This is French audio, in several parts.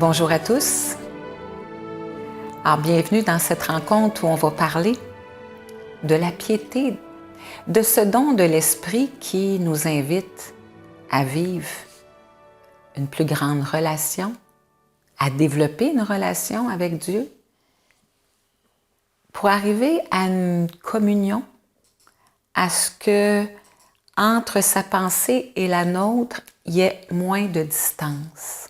Bonjour à tous. Alors, bienvenue dans cette rencontre où on va parler de la piété, de ce don de l'Esprit qui nous invite à vivre une plus grande relation, à développer une relation avec Dieu, pour arriver à une communion, à ce que entre sa pensée et la nôtre, il y ait moins de distance.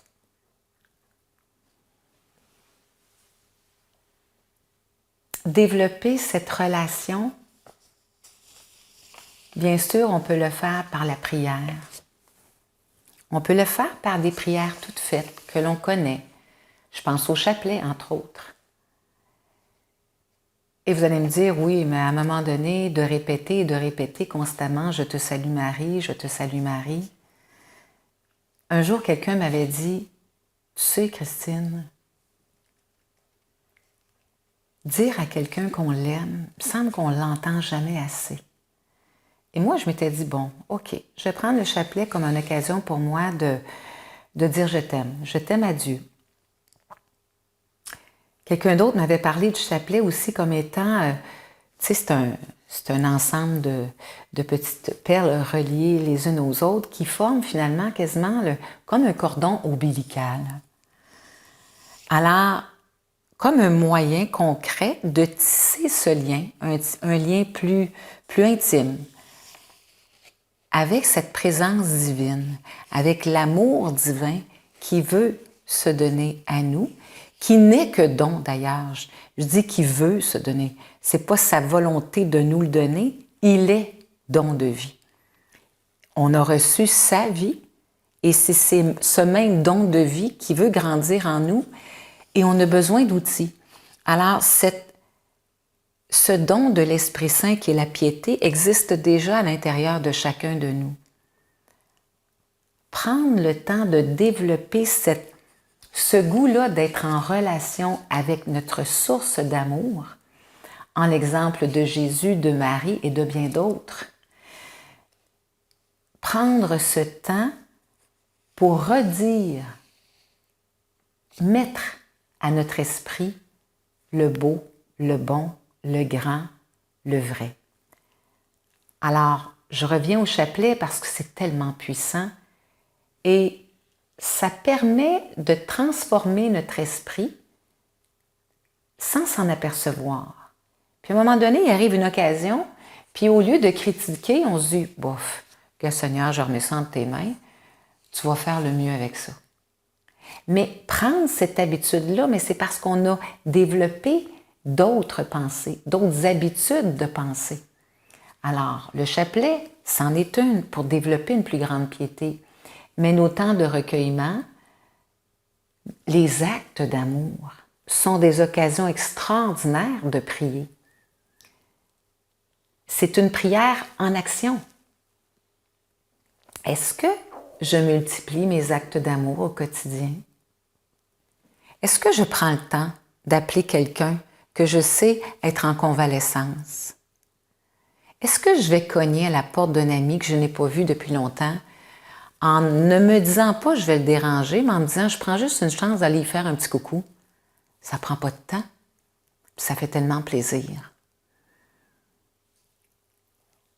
Développer cette relation, bien sûr, on peut le faire par la prière. On peut le faire par des prières toutes faites que l'on connaît. Je pense au chapelet, entre autres. Et vous allez me dire, oui, mais à un moment donné, de répéter constamment « Je te salue Marie, je te salue Marie ». Un jour, quelqu'un m'avait dit, « Tu sais, Christine, dire à quelqu'un qu'on l'aime, il me semble qu'on ne l'entend jamais assez. » Et moi, je m'étais dit, bon, ok, je vais prendre le chapelet comme une occasion pour moi de dire je t'aime à Dieu. Quelqu'un d'autre m'avait parlé du chapelet aussi comme étant, tu sais, c'est un ensemble de petites perles reliées les unes aux autres qui forment finalement quasiment comme un cordon ombilical. Alors, comme un moyen concret de tisser ce lien, un lien plus intime, avec cette présence divine, avec l'amour divin qui veut se donner à nous, qui n'est que don d'ailleurs. Je dis qu'il veut se donner. Ce n'est pas sa volonté de nous le donner, il est don de vie. On a reçu sa vie et c'est ce même don de vie qui veut grandir en nous et on a besoin d'outils. Alors, ce don de l'Esprit Saint qui est la piété existe déjà à l'intérieur de chacun de nous. Prendre le temps de développer ce goût-là d'être en relation avec notre source d'amour, en l'exemple de Jésus, de Marie et de bien d'autres. Prendre ce temps pour redire, mettre à notre esprit le beau, le bon, le grand, le vrai. Alors, je reviens au chapelet parce que c'est tellement puissant et ça permet de transformer notre esprit sans s'en apercevoir. Puis à un moment donné, il arrive une occasion, puis au lieu de critiquer, on se dit « Bof, que Seigneur, je remets ça entre tes mains, tu vas faire le mieux avec ça. » Mais prendre cette habitude-là, mais c'est parce qu'on a développé d'autres pensées, d'autres habitudes de pensée. Alors, le chapelet, c'en est une pour développer une plus grande piété. Mais nos temps de recueillement, les actes d'amour, sont des occasions extraordinaires de prier. C'est une prière en action. Est-ce que je multiplie mes actes d'amour au quotidien? Est-ce que je prends le temps d'appeler quelqu'un que je sais être en convalescence? Est-ce que je vais cogner à la porte d'un ami que je n'ai pas vu depuis longtemps en ne me disant pas je vais le déranger, mais en me disant je prends juste une chance d'aller y faire un petit coucou? Ça ne prend pas de temps, ça fait tellement plaisir.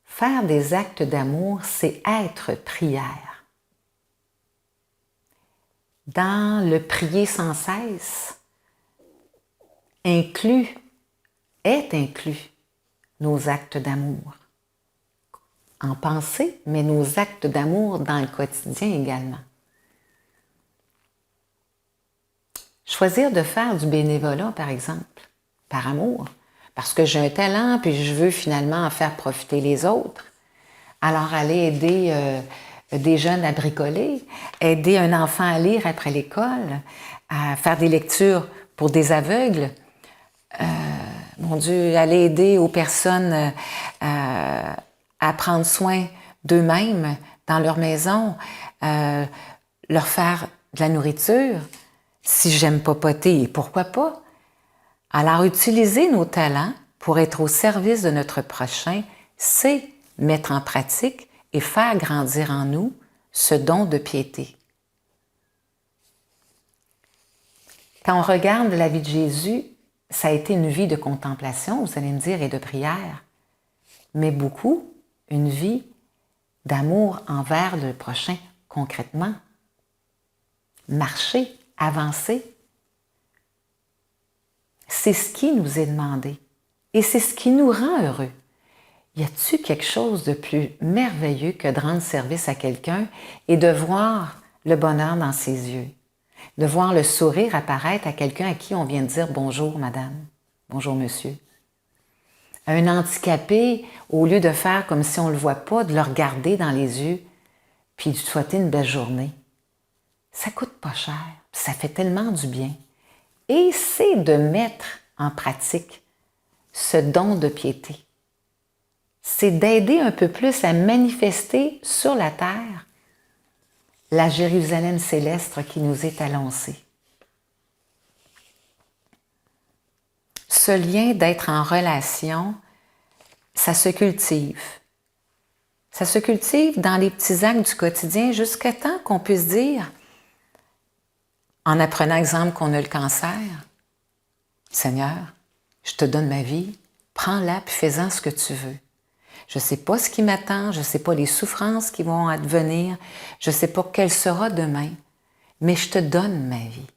Faire des actes d'amour, c'est être prière. Dans le prier sans cesse, est inclus nos actes d'amour. En pensée, mais nos actes d'amour dans le quotidien également. Choisir de faire du bénévolat, par exemple, par amour, parce que j'ai un talent puis je veux finalement en faire profiter les autres. Alors, aller aider des jeunes à bricoler, aider un enfant à lire après l'école, à faire des lectures pour des aveugles, mon Dieu, aller aider aux personnes à prendre soin d'eux-mêmes dans leur maison, leur faire de la nourriture. Si j'aime papoter, pourquoi pas? Alors, utiliser nos talents pour être au service de notre prochain, c'est mettre en pratique et faire grandir en nous ce don de piété. Quand on regarde la vie de Jésus, ça a été une vie de contemplation, vous allez me dire, et de prière, mais beaucoup une vie d'amour envers le prochain, concrètement. Marcher, avancer, c'est ce qui nous est demandé et c'est ce qui nous rend heureux. Y a-t-il quelque chose de plus merveilleux que de rendre service à quelqu'un et de voir le bonheur dans ses yeux, de voir le sourire apparaître à quelqu'un à qui on vient de dire « Bonjour, madame, bonjour, monsieur ». Un handicapé, au lieu de faire comme si on ne le voit pas, de le regarder dans les yeux puis de souhaiter une belle journée. Ça coûte pas cher, ça fait tellement du bien. Et c'est de mettre en pratique ce don de piété. C'est d'aider un peu plus à manifester sur la terre la Jérusalem céleste qui nous est annoncée. Ce lien d'être en relation, ça se cultive. Ça se cultive dans les petits actes du quotidien jusqu'à temps qu'on puisse dire, en apprenant exemple qu'on a le cancer, « Seigneur, je te donne ma vie, prends-la puis fais-en ce que tu veux. Je ne sais pas ce qui m'attend, je ne sais pas les souffrances qui vont advenir, je ne sais pas quelle sera demain, mais je te donne ma vie. »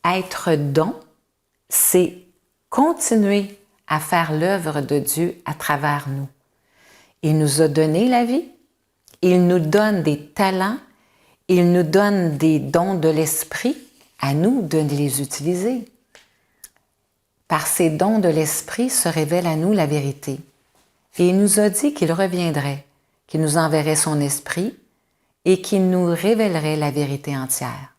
Être don, c'est continuer à faire l'œuvre de Dieu à travers nous. Il nous a donné la vie, il nous donne des talents, il nous donne des dons de l'esprit, à nous de les utiliser. Par ces dons de l'esprit se révèle à nous la vérité. Et il nous a dit qu'il reviendrait, qu'il nous enverrait son esprit et qu'il nous révélerait la vérité entière.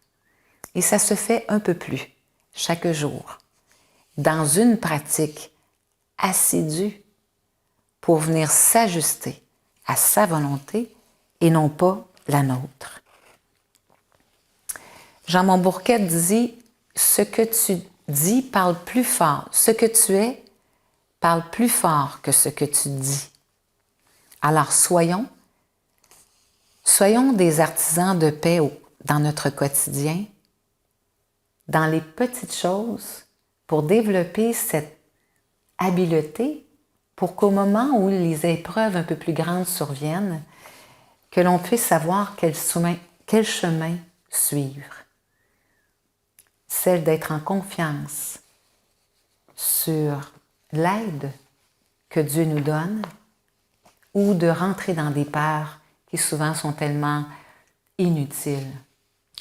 Et ça se fait un peu plus, chaque jour, dans une pratique assidue pour venir s'ajuster à sa volonté et non pas la nôtre. Jean Montbourquet dit « Ce que tu dis parle plus fort. Ce que tu es parle plus fort que ce que tu dis. » Alors soyons des artisans de paix dans notre quotidien, dans les petites choses, pour développer cette habileté, pour qu'au moment où les épreuves un peu plus grandes surviennent, que l'on puisse savoir quel chemin suivre. Celle d'être en confiance sur l'aide que Dieu nous donne ou de rentrer dans des peurs qui souvent sont tellement inutiles,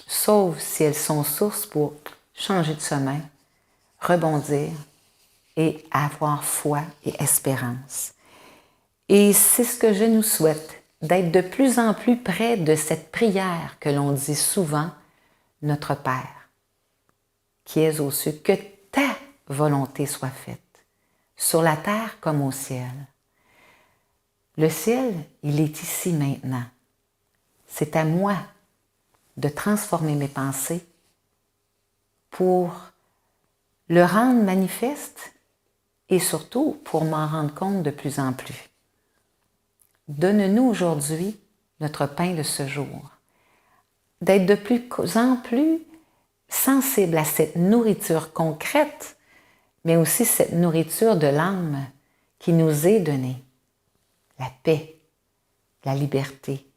sauf si elles sont source pour changer de chemin, rebondir et avoir foi et espérance. Et c'est ce que je nous souhaite, d'être de plus en plus près de cette prière que l'on dit souvent, notre Père, qui es aux cieux, que ta volonté soit faite, sur la terre comme au ciel. Le ciel, il est ici maintenant. C'est à moi de transformer mes pensées pour le rendre manifeste et surtout pour m'en rendre compte de plus en plus. Donne-nous aujourd'hui notre pain de ce jour, d'être de plus en plus sensible à cette nourriture concrète, mais aussi cette nourriture de l'âme qui nous est donnée. La paix, la liberté,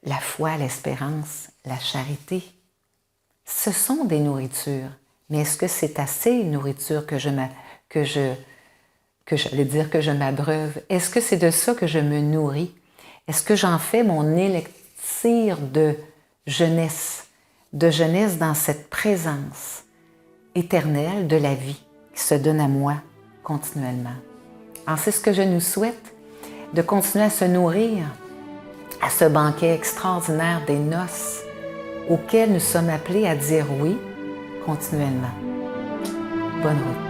la foi, l'espérance, la charité. Ce sont des nourritures, mais est-ce que c'est assez une nourriture que je m'abreuve? Est-ce que c'est de ça que je me nourris? Est-ce que j'en fais mon élixir de jeunesse dans cette présence éternelle de la vie qui se donne à moi continuellement? Alors c'est ce que je nous souhaite, de continuer à se nourrir à ce banquet extraordinaire des noces auquel nous sommes appelés à dire oui continuellement. Bonne route.